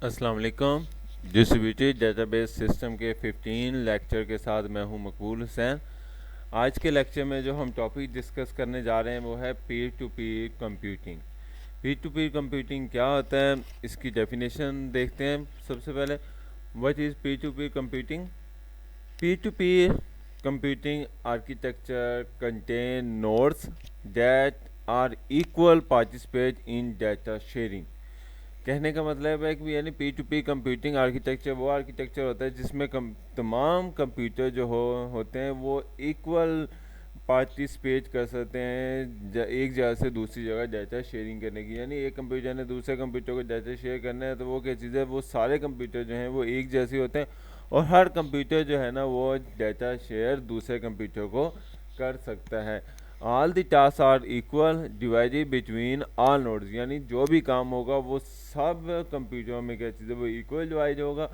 अस्सलाम वालेकुम। Distributed database system के 15 लेक्चर के साथ मैं हूं मकबूल हुसैन। आज के लेक्चर में जो हम टॉपिक डिस्कस करने जा रहे हैं वो है पीर to peer computing. Peer to peer computing क्या होता है, इसकी डेफिनेशन देखते हैं। सबसे पहले, what is peer to peer computing? Peer to peer computing architecture contain nodes that are equal participate in data sharing. कहने का मतलब है कि यानी P to P computing architecture वो आर्किटेक्चर होता है जिसमें तमाम कंप्यूटर जो होते हैं वो इक्वल पार्टिसिपेट कर सकते हैं एक जगह से दूसरी जगह डाटा शेयरिंग करने की। यानी एक कंप्यूटर ने दूसरे कंप्यूटर को डाटा शेयर करना है तो वो क्या चीज़ है, वो सारे कंप्यूटर जो हैं वो एक जैसे होते हैं और हर कंप्यूटर जो है ना वो डाटा शेयर दूसरे कंप्यूटर को कर सकता है। All the task are equal divided between all nodes, यानी जो भी काम होगा वो सब कंप्यूटरों में क्या चीज़ है वो इक्वल डिवाइड होगा।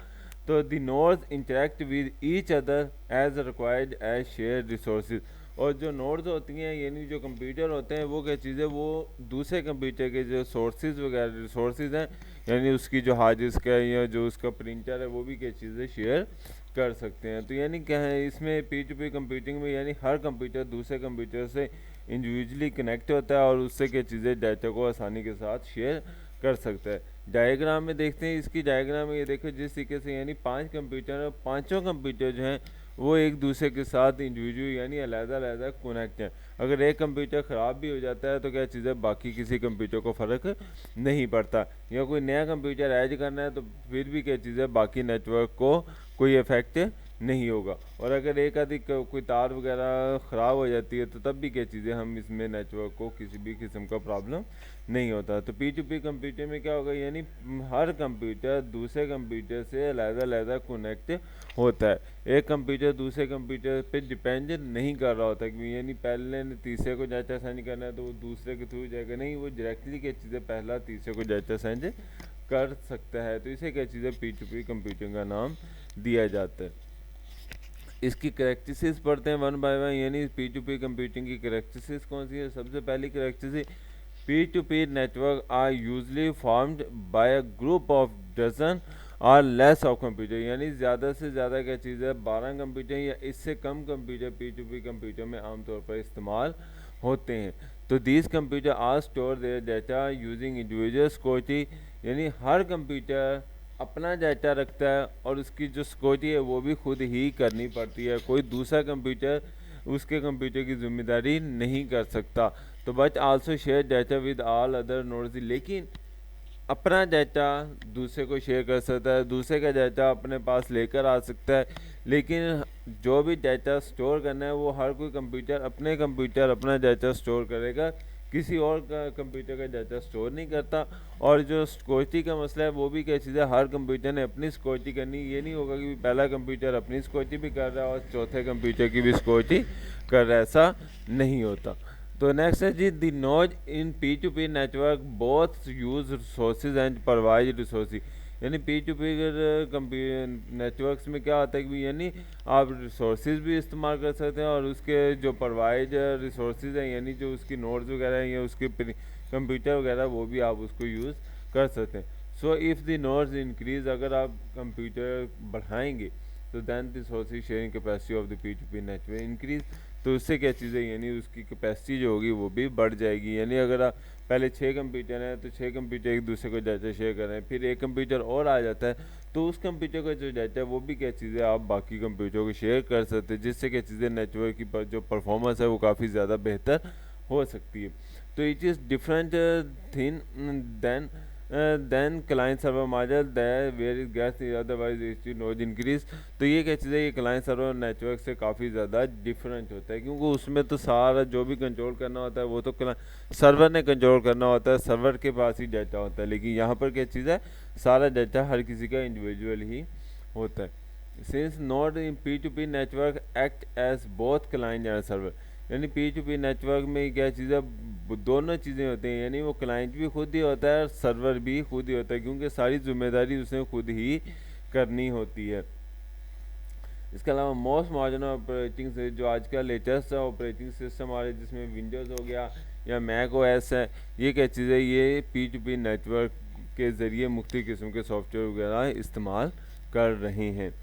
तो the nodes interact with each other as required as share resources. और जो नोड्स होती हैं यानी जो कंप्यूटर होते हैं वो क्या चीज़ है, वो दूसरे कंप्यूटर के जो सोर्सेज वगैरह रिसोर्सेज हैं यानी उसकी जो हार्ड डिस्क है या जो उसका प्रिंटर है वो भी क्या चीज़ है शेयर कर सकते हैं। तो यानी क्या है इसमें पी टू पी कंप्यूटिंग में, यानी हर कंप्यूटर दूसरे कंप्यूटर से इंडिविजुअली कनेक्ट होता है और उससे क्या चीज़ें डाटा को आसानी के साथ शेयर कर सकता है। डायग्राम में देखते हैं, इसकी डायग्राम में ये देखो जिस तरीके से यानी 5 कंप्यूटर और पांचों कंप्यूटर जो हैं वो एक दूसरे के साथ इंडिविजुअल यानी अलग-अलग कनेक्ट हैं। अगर एक कंप्यूटर ख़राब भी हो जाता है तो क्या चीज़ है बाकी किसी कंप्यूटर को फ़र्क नहीं पड़ता, या कोई नया कंप्यूटर ऐड करना है तो फिर भी क्या चीज़ है बाकी नेटवर्क को कोई इफेक्ट नहीं होगा। और अगर एक आधी कोई तार वगैरह ख़राब हो जाती है तो तब भी क्या चीज़ें हम इसमें नेटवर्क को किसी भी किस्म का प्रॉब्लम नहीं होता। तो पी टू पी कंप्यूटर में क्या होगा, यानी हर कंप्यूटर दूसरे कंप्यूटर से अलग-अलग कनेक्ट होता है। एक कंप्यूटर दूसरे कंप्यूटर पे डिपेंड नहीं कर रहा होता कि यानी पहले ने तीसरे को डाटा सेंड करना है तो वो दूसरे के थ्रू जाएगा, नहीं, वो डायरेक्टली क्या चीज़ें पहला तीसरे को डाटा सेंड कर सकता है। तो इसे क्या चीज़ें पी टू पी कंप्यूटिंग का नाम दिया जाता है। इसकी करेक्टरिस्टिक्स पढ़ते हैं वन बाय वन, यानी पी टू पी कंप्यूटिंग की करेक्टरिस्टिक्स कौन सी है। सबसे पहली characteristic, P to P network are usually formed by a group of dozen और लेस ऑफ कंप्यूटर, यानी ज़्यादा से ज़्यादा क्या चीज़ है 12 कंप्यूटर या इससे कम computer P to P computer में आमतौर पर इस्तेमाल होते हैं। तो these computers are store their data using individual security, यानी हर कंप्यूटर अपना डाटा रखता है और उसकी जो सिक्योरिटी है वो भी खुद ही करनी पड़ती है, कोई दूसरा कंप्यूटर उसके कंप्यूटर की जिम्मेदारी नहीं कर सकता। तो but also share data with all other nodes, लेकिन अपना डाटा दूसरे को शेयर कर सकता है, दूसरे का डाटा अपने पास लेकर आ सकता है, लेकिन जो भी डाटा स्टोर करना है वो हर कोई कंप्यूटर अपने कंप्यूटर अपना डाटा स्टोर करेगा, किसी और का कंप्यूटर का डाटा स्टोर नहीं करता। और जो सिक्योरिटी का मसला है वो भी क्या चीज़ है, हर कंप्यूटर ने अपनी सिक्योरिटी करनी, ये नहीं होगा कि पहला कंप्यूटर अपनी सिक्योरिटी भी कर रहा है और चौथे कंप्यूटर की भी सिक्योरिटी कर रहा है, ऐसा नहीं होता। तो नेक्स्ट है जी, the node in P to P network both use resources and provide resources, यानी पी टू पी नेटवर्क्स में क्या होता है कि यानी आप रिसोर्सेज भी इस्तेमाल कर सकते हैं और उसके जो प्रोवाइड रिसोर्सेज हैं यानी जो उसकी नोड्स वगैरह हैं या उसके कंप्यूटर वगैरह वो भी आप उसको यूज़ कर सकते हैं। So if the nodes increase, अगर आप कंप्यूटर बढ़ाएंगे तो then resources sharing capacity of the P to P network increase, तो उससे क्या चीज़ें यानी उसकी कैपेसिटी जो होगी वो भी बढ़ जाएगी। यानी अगर आप पहले 6 कंप्यूटर हैं तो 6 कंप्यूटर एक दूसरे को डाटा शेयर कर रहे हैं, फिर एक कंप्यूटर और आ जाता है तो उस कंप्यूटर का जो डाटा है वो भी क्या चीज़ें आप बाकी कंप्यूटरों को शेयर कर सकते हैं, जिससे क्या चीज़ें नेटवर्क की जो परफॉर्मेंस है वो काफ़ी ज़्यादा बेहतर हो सकती है। तो it is different thing than than client server model that where is gas otherwise it knows increase. तो ये क्या चीज़ है, ये क्लाइंट सर्वर नेटवर्क से काफ़ी ज़्यादा डिफरेंट होता है, क्योंकि उसमें तो सारा जो भी कंट्रोल करना होता है वो तो सर्वर ने कंट्रोल करना होता है, सर्वर के पास ही डाटा होता है। लेकिन यहाँ पर क्या चीज़ है, सारा डाटा हर किसी का इंडिविजुअल ही होता है। Since node in P to P network act as both client and server, यानी पी टू पी नेटवर्क में क्या चीज़ है, दोनों चीज़ें होती हैं, यानी वो क्लाइंट भी खुद ही होता है और सर्वर भी खुद ही होता है, क्योंकि सारी जिम्मेदारी उसने खुद ही करनी होती है। इसके अलावा मोस्ट मॉडर्न ऑपरेटिंग से जो आज का लेटेस्ट ऑपरेटिंग सिस्टम आ रहा है जिसमें विंडोज़ हो गया या मैक ओएस है, ये क्या चीज़ है, ये पी टू पी नेटवर्क के ज़रिए मुख्तलिफ़ किस्म के सॉफ्टवेयर वगैरह इस्तेमाल कर रहे हैं।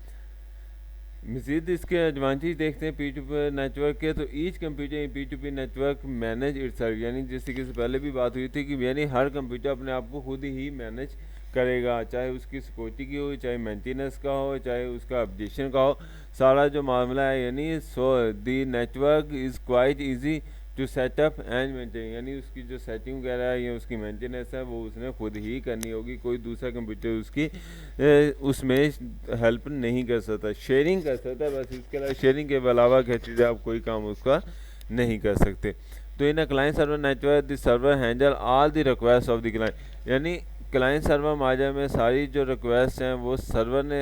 मज़ीद इसके एडवांटेज देखते हैं पी टू पी नेटवर्क के। तो each computer in P to P network manage itself, यानी जिस तरीके से पहले भी बात हुई थी कि यानी हर कंप्यूटर अपने आप को खुद ही मैनेज करेगा, चाहे उसकी सिक्योरिटी की हो, चाहे मेंटेनेंस का हो, चाहे उसका अपडेशन का हो, सारा जो मामला है यानी so the network is quite easy to setup and maintain, यानी उसकी जो सेटिंग वगैरह है या उसकी मेंटेनेंस है वो उसने खुद ही करनी होगी, कोई दूसरा कंप्यूटर उसकी उसमें हेल्प नहीं कर सकता, शेयरिंग कर सकता है बस, इसके अलावा शेयरिंग के अलावा क्या चीज़ें आप कोई काम उसका नहीं कर सकते। तो in client server network the server handle all the request of the client, यानी क्लाइंट सर्वर माजा में सारी जो रिक्वेस्ट हैं वो सर्वर ने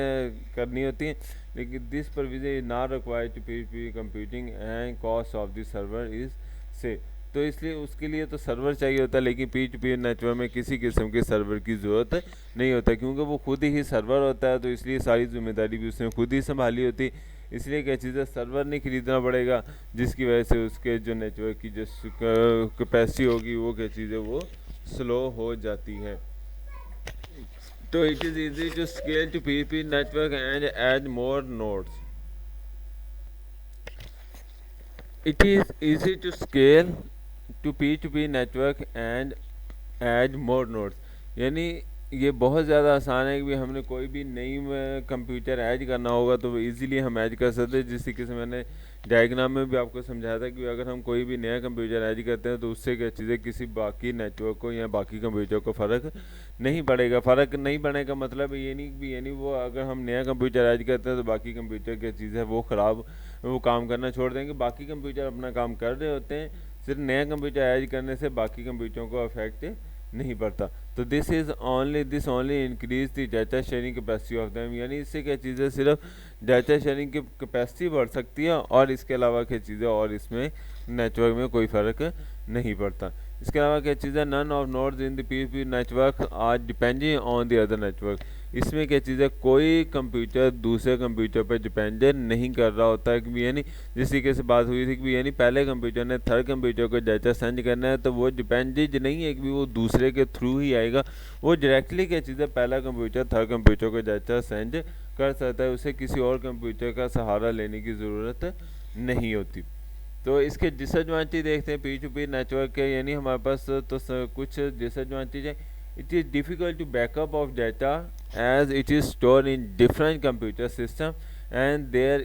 करनी होती हैं, लेकिन this provision is not required to P computing and cost of the server is say. तो इसलिए उसके लिए तो सर्वर चाहिए होता है, लेकिन पी टू पी नेटवर्क में किसी किस्म के सर्वर की ज़रूरत नहीं होता, क्योंकि वो खुद ही सर्वर होता है, तो इसलिए सारी जिम्मेदारी भी उसने खुद ही संभाली होती, इसलिए क्या चीज़ें सर्वर नहीं खरीदना पड़ेगा, जिसकी वजह से उसके जो नेटवर्क की जो कैपेसिटी होगी वो क्या चीज़ें वो स्लो हो जाती है। तो it is easy to scale to P P network and add more nodes. It is easy to scale to P2P network and add more nodes, यानी ये बहुत ज़्यादा आसान है कि हमने कोई भी नई कंप्यूटर ऐड करना होगा तो इजीली हम ऐड कर सकते हैं। जिस तरीके से मैंने डायग्राम में भी आपको समझाया था कि अगर हम कोई भी नया कंप्यूटर ऐड करते हैं तो उससे क्या चीज़ें किसी बाकी नेटवर्क को या बाकी कंप्यूटर को फ़र्क नहीं पड़ेगा। फ़र्क नहीं पड़ने का मतलब ये नहीं कि यानी वो अगर हम नया कंप्यूटर ऐड करते हैं तो बाकी कंप्यूटर की चीज़ें वो ख़राब वो काम करना छोड़ देंगे, बाकी कंप्यूटर अपना काम कर रहे होते हैं, सिर्फ नया कंप्यूटर ऐड करने से बाकी कंप्यूटरों को अफेक्ट नहीं पड़ता। तो this only increase the data sharing capacity of them, यानी इससे क्या चीज़ें सिर्फ डाटा शेयरिंग की कैपेसिटी बढ़ सकती है और इसके अलावा क्या चीज़ें और इसमें नेटवर्क में कोई फ़र्क नहीं पड़ता। इसके अलावा क्या चीज़ें none of nodes in the P network are depending on the other network, इसमें क्या चीज़ है कोई कंप्यूटर दूसरे कंप्यूटर पर डिपेंडेंट नहीं कर रहा होता है कि यानी जिस तरीके से बात हुई थी कि यानी पहले कंप्यूटर ने थर्ड कंप्यूटर को डाटा सेंड करना है तो वो डिपेंडेंट नहीं है कि वो दूसरे के थ्रू ही आएगा, वो डायरेक्टली क्या चीज़ है पहला कंप्यूटर थर्ड कंप्यूटर को डाटा सेंड कर सकता है, उसे किसी और कंप्यूटर का सहारा लेने की ज़रूरत नहीं होती। तो इसके डिसएडवांटेज देखते हैं पी टू पी नेटवर्क के, यानी हमारे पास तो कुछ डिसएडवांटेज है। It is difficult to backup of data as it is stored in different computer system and there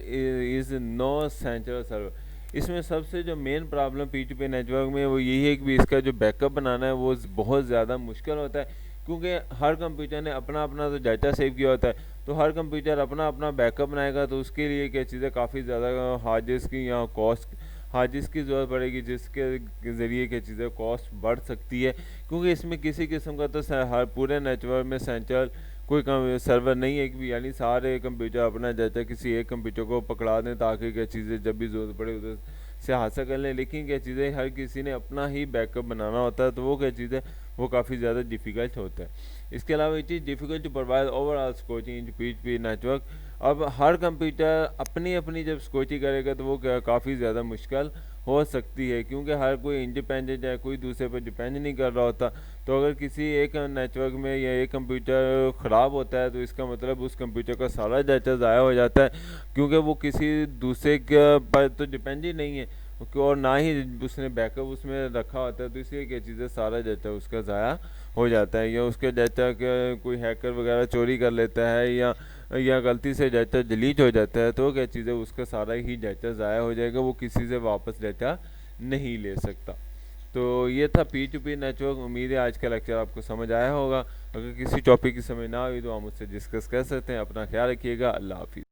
is no central server। इसमें सबसे जो मेन प्रॉब्लम P2P नेटवर्क में वो यही है कि इसका जो बैकअप बनाना है वो बहुत ज़्यादा मुश्किल होता है, क्योंकि हर कंप्यूटर ने अपना अपना तो डाटा सेव किया होता है, तो हर कंप्यूटर अपना अपना बैकअप बनाएगा, तो उसके लिए क्या चीज़ें काफ़ी ज़्यादा हार्ड डिस्क की या कॉस्ट हार्ड डिस्क की ज़रूरत पड़ेगी, जिसके ज़रिए क्या चीज़ें कॉस्ट बढ़ सकती है, क्योंकि इसमें किसी किस्म का तो हर पूरे नेटवर्क में सेंट्रल कोई सर्वर नहीं है कि यानी सारे कंप्यूटर अपना डाटा किसी एक कंप्यूटर को पकड़ा दें ताकि क्या चीज़ें जब भी ज़रूरत पड़े उधर से हासिल कर लें, लेकिन क्या चीज़ें हर किसी ने अपना ही बैकअप बनाना होता है, तो वो क्या चीज़ें वो काफ़ी ज़्यादा डिफ़िकल्ट होता है। इसके अलावा it is difficult to provide overall security in P network. अब हर कंप्यूटर अपनी अपनी जब सिक्योरिटी करेगा तो वो काफ़ी ज़्यादा मुश्किल हो सकती है, क्योंकि हर कोई इंडिपेंडेंट है, कोई दूसरे पर डिपेंड नहीं कर रहा होता। तो अगर किसी एक नेटवर्क में या एक कंप्यूटर ख़राब होता है तो इसका मतलब उस कंप्यूटर का सारा डाटा ज़ाया हो जाता है, क्योंकि वो किसी दूसरे के पर तो डिपेंड ही नहीं है और ना ही उसने बैकअप उसमें रखा होता है, तो इसलिए क्या चीज़ें सारा डाटा उसका ज़ाया हो जाता है, या उसके डाटा का कोई हैकर वगैरह चोरी कर लेता है या गलती से डाटा डिलीट हो जाता है, तो क्या चीज़ें उसका सारा ही डाटा ज़ाया हो जाएगा, वो किसी से वापस डाटा नहीं ले सकता। तो ये था P2P नेटवर्क। उम्मीद है आज का लेक्चर आपको समझ आया होगा। अगर किसी टॉपिक की समझ ना हुई तो आप मुझसे डिस्कस कर सकते हैं। अपना ख्याल रखिएगा। अल्लाह हाफिज़।